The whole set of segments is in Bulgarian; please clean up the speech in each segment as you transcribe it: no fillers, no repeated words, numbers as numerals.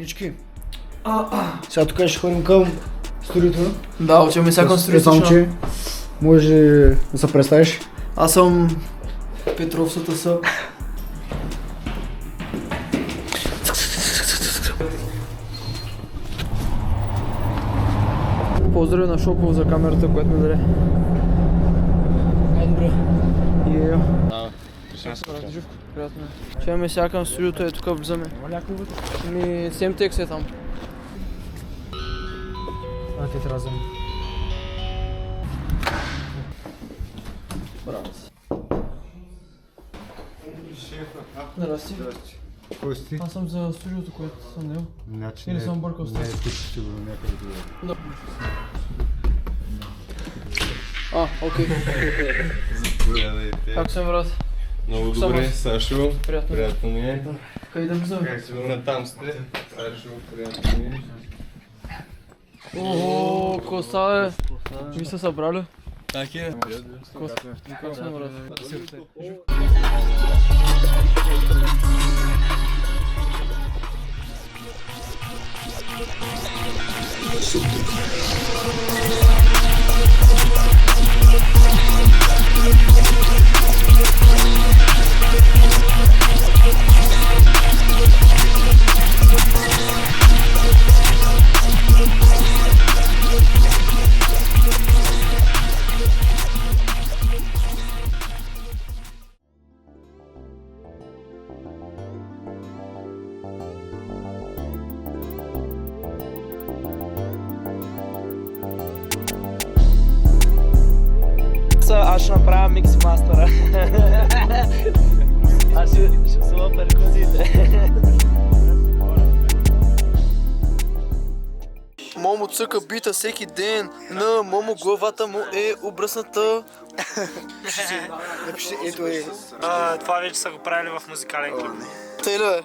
Ученички, сега тук ще ходим към студиото. Да, отиваме сега към студиото. Самче, може да се представиш? Аз съм Петров СТС. Поздрави на Шопов за камерата, която ми даде. Добре. Приятно е. Ще имаме сега към студиото, е тук влизаме. Ми, Семтекс е там. Те трябва да Браво си. Здрасти. Кой си? Аз съм за студиото, което съм нел. Значи Или съм бъркал с Не е теб? тук, сигурно някъде друга. Окей. Здравейте. Как съм, брат? Много Само- добре, Сашо. Приятно. Приятно ми е. Къде да влизаме? Как сигурно там сте? Сашо, приятно ми е. Ого, коса е. Ви сте събрали? Так е. Как съм, брат? Аз ще направя микс мастера. Аз ще сува перкузиите. Момо цъка бита всеки ден, на Момо главата му е обръсната. Напиши, ето е. Това вече са го правили в музикален клип. Тъй ли бе?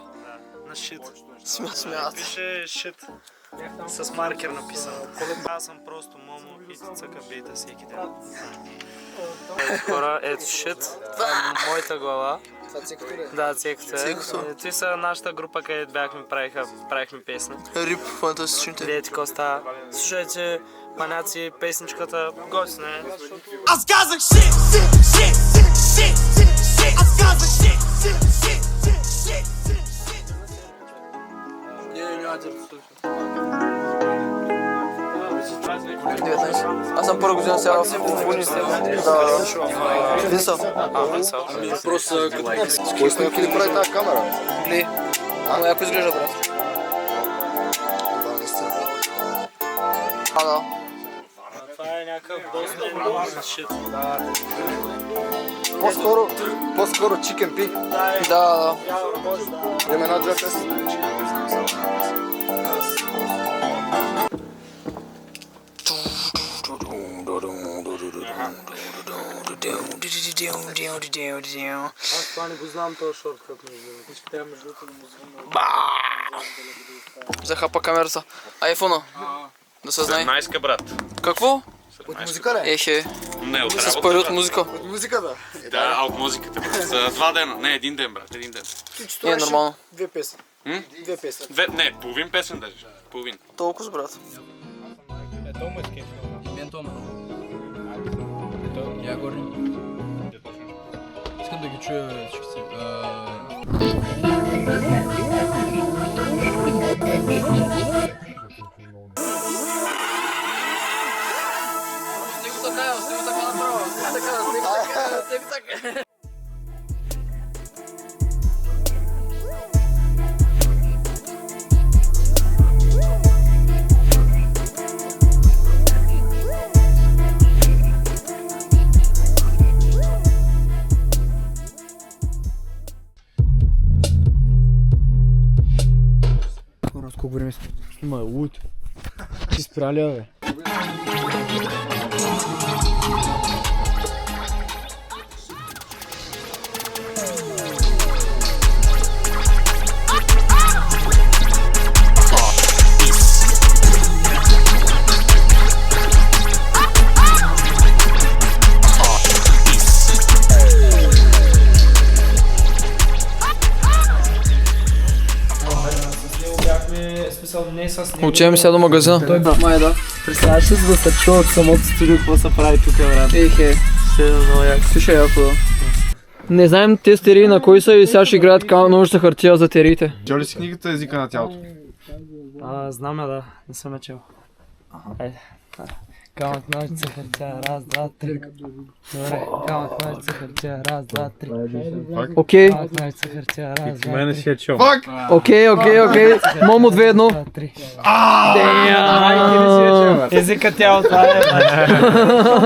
На шит. Смят. Пише шит. С маркер написано. Аз съм просто Момо и ти цъка бита всеки ден. Хора, ето шит. Това е моята глава. Това цекато ли? Да, цекото е. Цекото. Ти са нашата група, където правихме песни. Рип, фантастичните. Дете Коста. Слушайте, маняци, песничката. Готина е. Аз казах shit. Аз казах shit. Няма да Аз съм първа година сега в футболиста. Да. Винсъл. Просто като... С кой снимки ли прави тази камера? Ли. Ама яко изглежда, брат. Да, наистина. Да. Това е някакъв доста enormous shit. По-скоро chicken pig. Да. Имаме една-две песни. Аз това не го знам този шорткът между другото. Трябва между другото да му Захапа камерата. Айфона. Да се знае. Найска, брат. Какво? От музика ли? Ехе. Не, от С работа. пари от брат. музика. От музиката? Да, а от музиката, брат. За 2 дена. Не, 1 ден, брат. 1 ден. Не е нормално. Две песни. Две песни. Не, половин песен даже. Половин. Толкова, брат. Я горни. Искам да ги чуя всички. Стига така направо. Стига така. Колко време снима луд. Ти спря ли, бе? Ние с него... Отиваме сега до магазина. Той май да. Представяш ли да се чува от самото студио, какво се прави тук, брат? Ехе. Ще е много яко. Ти ще е яко, да. Не знаем те стерии на кой са и сега ще играят ножица хартия за териите. Чел ли си книгата Езика на тялото? Знам я, да. Не съм я чел. Айде. Камък, ножица, хартия, раз, два, три. Добре, камък, ножица, хартия, раз, два, три. Окей, Камък, ножица, хартия, раз, два, три. си е чел. окей. Момо 2-1. Три. Езика тяло, това е.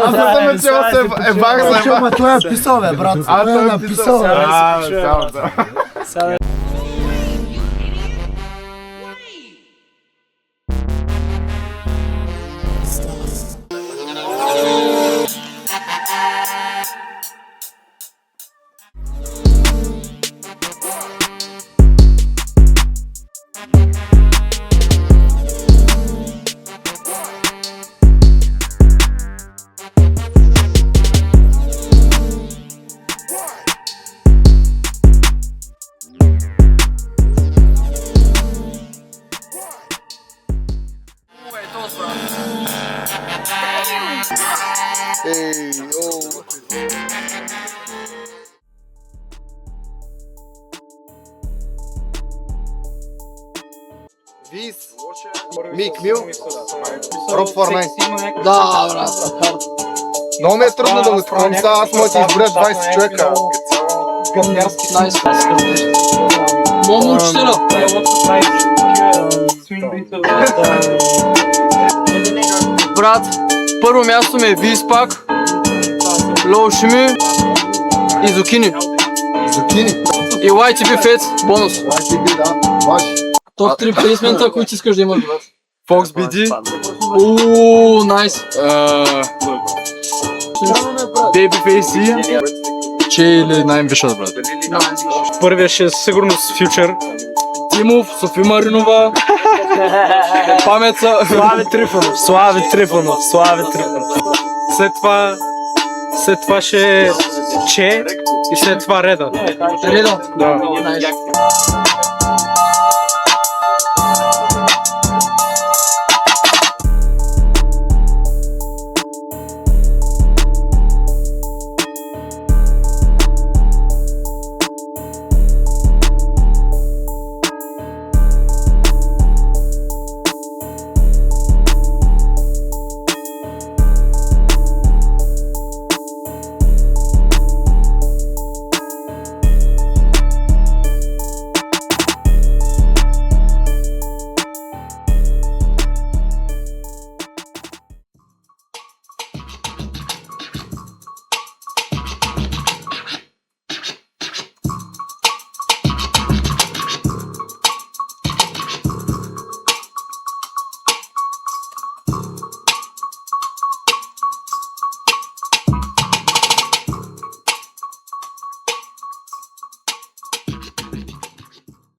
Аз не съм е чел, се ебах се. Ама той е написал, бе, брат. Аз съм написал. Сега Вис. Мик Мил. Роб Форнай. Да, брат. Много ми е трудно да го спомням. Сега аз мога да изборя 20 човека. Найс. Момо учителя. Брат, първо място ми е Виспак, Лоу Шими и Зукини. Зукини. И YTB Fed, бонус. YTB, да. Ваш. Топ 3 плейсмента, които искаш да имаш, брат. Fox BD. Ууу, найс. Babyface. Че или най-амбишът, брат? първия ще е сигурно с Future. Тимов, Софи Маринова, Памеца. Слави Трифонов. След това ще е Че и след това Реда. Реда. Да. Найс.